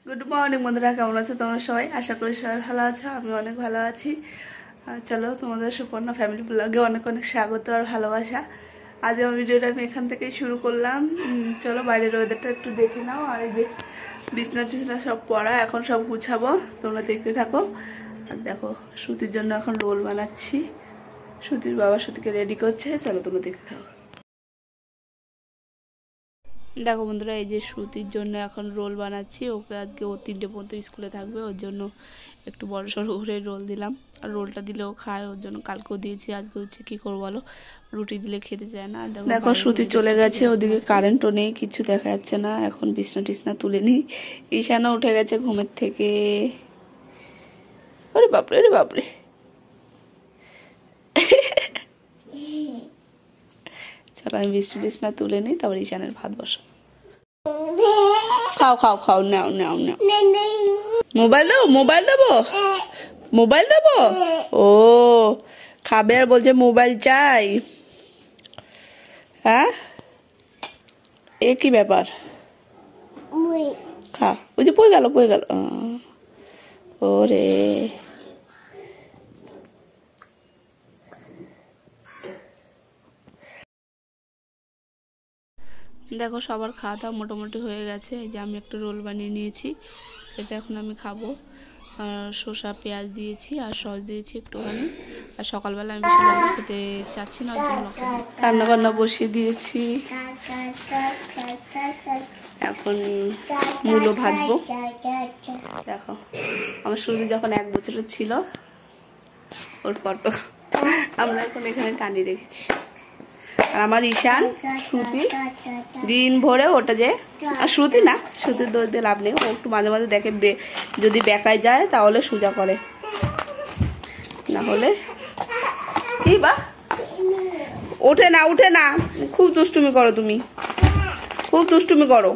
Good morning বন্ধুরা, কেমন আছো তোমরা সবাই? আশা করি সবাই ভালো আছো। আমি অনেক ভালো আছি। চলো, তোমাদের সুপর্ণা ফ্যামিলি ব্লগে অনেক অনেক স্বাগত আর ভালোবাসা। আজ আমার ভিডিওটা আমি এখান থেকেই শুরু করলাম। চলো, বাইরের ওয়েদারটা একটু দেখে নাও। আর এই যে বিছনা টিছনা সব পড়া, এখন সব গুছাবো, তোমরা দেখতে থাকো। আর দেখো, সুতির জন্য এখন রোল বানাচ্ছি। সুতির বাবা সুতিকে রেডি করছে, চলো তোমরা দেখতে থাকো। দেখো বন্ধুরা, এই যে শ্রুতির জন্য এখন রোল বানাচ্ছি। ওকে আজকে ও 3টে পর্যন্ত স্কুলে থাকবে, ওর জন্য একটু বড় সড়ো করে রোল দিলাম। আর রোলটা দিলেও খায়, ওর জন্য কালকেও দিয়েছি। আজকে হচ্ছে কী করবো বলো, রুটি দিলে খেতে চায় না। দেখো শ্রুতি চলে গেছে, ওদিকে কারেন্টও নেই, কিছু দেখা যাচ্ছে না। এখন বিছনা টিছনা তুলে নিই। ঈশানও উঠে গেছে ঘুমের থেকে। আরে বাপরে, আরে বাপরে। চলো, আমি বিছনা টিছনা তুলে নিই, তারপর ঈশানের ভাত বসো। খাও খাও খাও, নাও নাও নাও। মোবাইল দেবো, মোবাইল দেবো, মোবাইল দেবো। ও খাবে আর বলছে মোবাইল চাই। হ্যাঁ, এ কি ব্যাপার? খা। ওই যে পড়ে গেল, পড়ে গেল। ওরে, দেখো সবার খাওয়া দাওয়া মোটামুটি হয়ে গেছে। এই যে আমি একটা রোল বানিয়ে নিয়েছি, এটা এখন আমি খাবো। আর শসা পেঁয়াজ দিয়েছি আর সস দিয়েছি একটুখানি। আর সকালবেলা আমি বেশি লঙ্কা খেতে চাচ্ছি না, ওর জন্য লঙ্কা রান্না বান্না বসিয়ে দিয়েছি। এখন মূলো ভাজবো। দেখো, আমার শুরু যখন 1 বছরের ছিল ওর ফটো আমরা এখন এখানে টানিয়ে রেখেছি। আর আমার ঈশান শ্রুতি দিন ভরে ওটা যে, আর শ্রুতি না, শ্রুতির দোষ দিয়ে লাভ নেই। ও একটু মাঝে মাঝে দেখে যদি বেকায় যায় তাহলে সোজা করে, না হলে কি বা ওঠে না, উঠে না। খুব দুষ্টুমি করো তুমি, খুব দুষ্টুমি করো।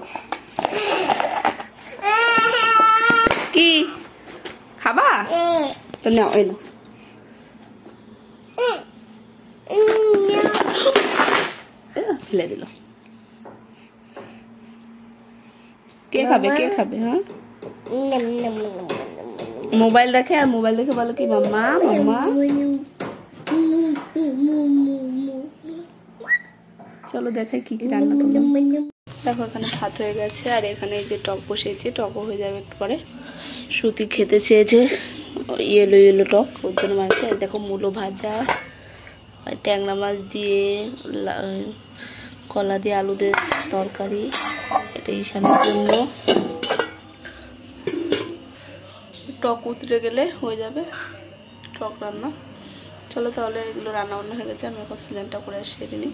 কি খাবা? তো নাও, এই নাও। ফেলে দিল। কে খাবে, কে খাবে? হ্যাঁ, মোবাইল দেখে, আর মোবাইল দেখে বলো কি মাম্মা মাম্মা। চলো দেখাই কি কি রান্না করলাম। দেখো, এখানে ভাত হয়ে গেছে, আর এখানে এই যে টক বসিয়েছি, টকও হয়ে যাবে একটু পরে। সুতি খেতে চেয়েছে ইয়েলো ইয়েলো টক, ওর জন্য মারছে। দেখো মূলো ভাজা, ট্যাংরা মাছ দিয়ে, কলা দিয়ে আলু দিয়ে তরকারি। এটা ঈশানের জন্য। টক উতরে গেলে হয়ে যাবে টক রান্না। চলো তাহলে, এগুলো রান্না বান্না হয়ে গেছে, আমি এখন সিলিন্ডারটা করে সেরে নিই।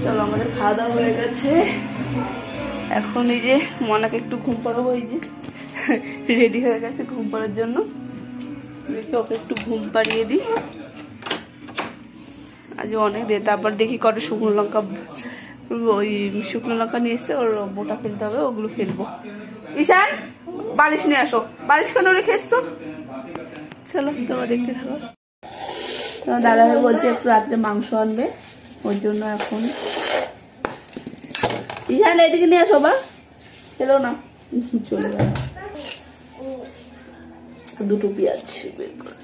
চলো, আমাদের খাওয়া দাওয়া হয়ে গেছে। এখন এই যে মনাকে একটু ঘুম পাড়াবো। এই যে রেডি হয়ে গেছে ঘুম পাড়ার জন্য, দেখি ওকে একটু ঘুম পাড়িয়ে দিই। আজ অনেক দেরি, তারপর দেখি কটা শুকনো লঙ্কা, ওই শুকনো লঙ্কা নিয়ে এসছে, ওর বোটা ফেলতে হবে, ওগুলো ফেলবো। ঈশান, বালিশ নিয়ে আসো। বালিশ কেন রেখে এসছো? চলো তোমরা দেখতে থাকো। তোমার দাদাভাই বলছে একটু রাত্রে মাংস আনবে, ওর জন্য এখন। ঈশান, এদিকে নিয়ে আসো বা, খেলো না, চলে গেল। 2টো পেঁয়াজ বের করে।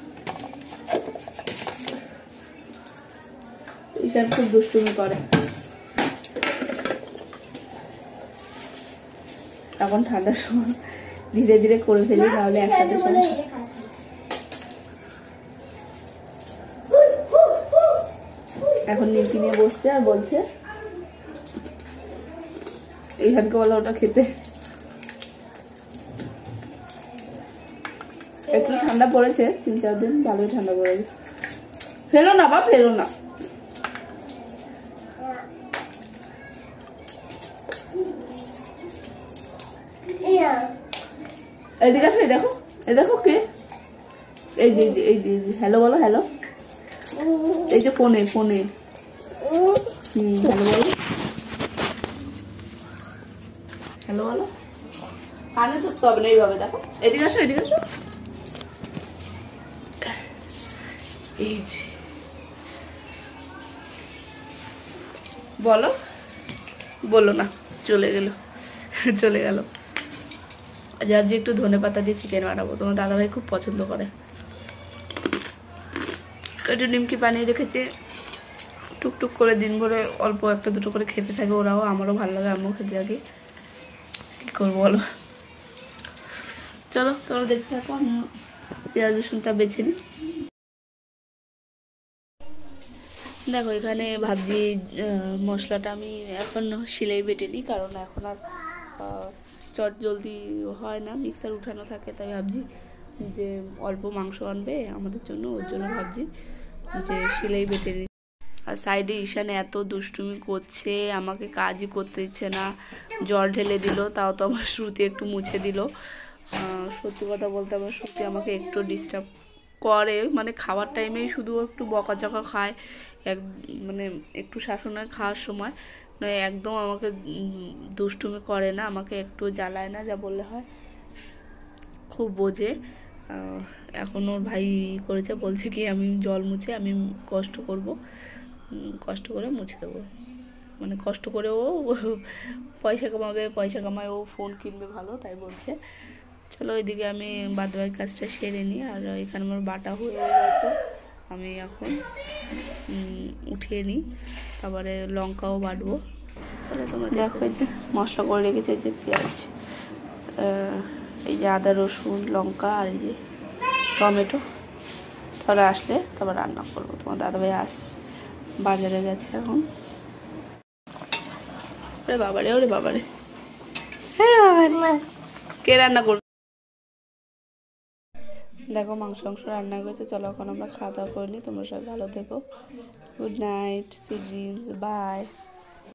ঈশান খুব দুষ্টুমি করে। এখন ঠান্ডার সময় ধীরে ধীরে করে ফেলি, তাহলে একসাথে সমস্যা। এখন নিমকি নিয়ে বসছে আর বলছে ঈশানকে বলো ওটা খেতে। একটু ঠান্ডা পড়েছে, 3-4 দিন ভালোই ঠান্ডা পড়েছে। ফেলো না বা, ফেলো না। এদিকে আসো, এই দেখো, এই দেখো কে, এই যে এই যে হ্যালো বলো, হ্যালো। এই যে ফোনে ফোনে, হ্যালো বলো, হ্যালো বলো। কানে ধরতে হবে না, এইভাবে দেখো। এদিকে আসো, এদিকে আসো। এই যে বলো, বলো না, চলে গেল, চলে গেল। আজ আজ একটু ধনেপাতা দিয়ে চিকেন বানাবো, তোমার দাদাভাই খুব পছন্দ করে। একটু নিমকি বানিয়ে রেখেছি, টুকটুক করে দিন ভরে অল্প একটা দুটো করে খেতে থাকে ওরাও, আমারও ভালো লাগে, আমিও খেতে থাকি। কি করবো বলো। চলো তোমরা দেখতে থাকো, আমি পেঁয়াজ রসুনটা বেছে নিই। দেখো এখানে ভাবছি মশলাটা আমি এখন শিলেই বেটে নিই, কারণ এখন আর চট জলদি হয় না, মিক্সার উঠানো থাকে, তাই ভাবছি যে অল্প মাংস আনবে আমাদের জন্য, ওর জন্য ভাবছি যে শিলেই বেটে নিই। আর সাইডে ঈশান এত দুষ্টুমি করছে, আমাকে কাজই করতে দিচ্ছে না, জল ঢেলে দিল, তাও তো আমার শ্রুতি একটু মুছে দিল। সত্যি কথা বলতে আমার শ্রুতি আমাকে একটু ডিস্টার্ব করে, মানে খাওয়ার টাইমেই শুধু একটু বকাঝকা খায়, এক মানে একটু শাসনে খাওয়ার সময় নয়, একদম আমাকে দুষ্টুমি করে না, আমাকে একটু জ্বালায় না, যা বললে হয়, খুব বোঝে। এখন ওর ভাই করেছে, বলছে কি আমি জল মুছে আমি কষ্ট করব, কষ্ট করে মুছে দেবো, মানে কষ্ট করে ও পয়সা কামাবে, পয়সা কামায় ও ফোন কিনবে ভালো, তাই বলছে। চলো ওইদিকে আমি বাদবাকি কাজটা সেরে নিই। আর এখানে আমার বাটা হয়ে গেছে, আমি এখন উঠিয়ে নিই, তারপরে লঙ্কাও বাটবো। চলো তোমরা দেখো, এই যে মশলা করে রেখেছে, যে পেঁয়াজ, এই যে আদা রসুন লঙ্কা আর এই যে টমেটো, তারপরে আসলে তারপর রান্না করবো। তোমার দাদাভাই বাজারে গেছে এখন। ওরে বাবারে, ওরে বাবারে, হ্যাঁ বাবারে, কে রান্না করবে? দেখো মাংস রান্না করেছে। চলো এখন আমরা খাওয়া দাওয়া করে নিই, তোমরা সবাই ভালো থেকো, good night, sweet dreams, by.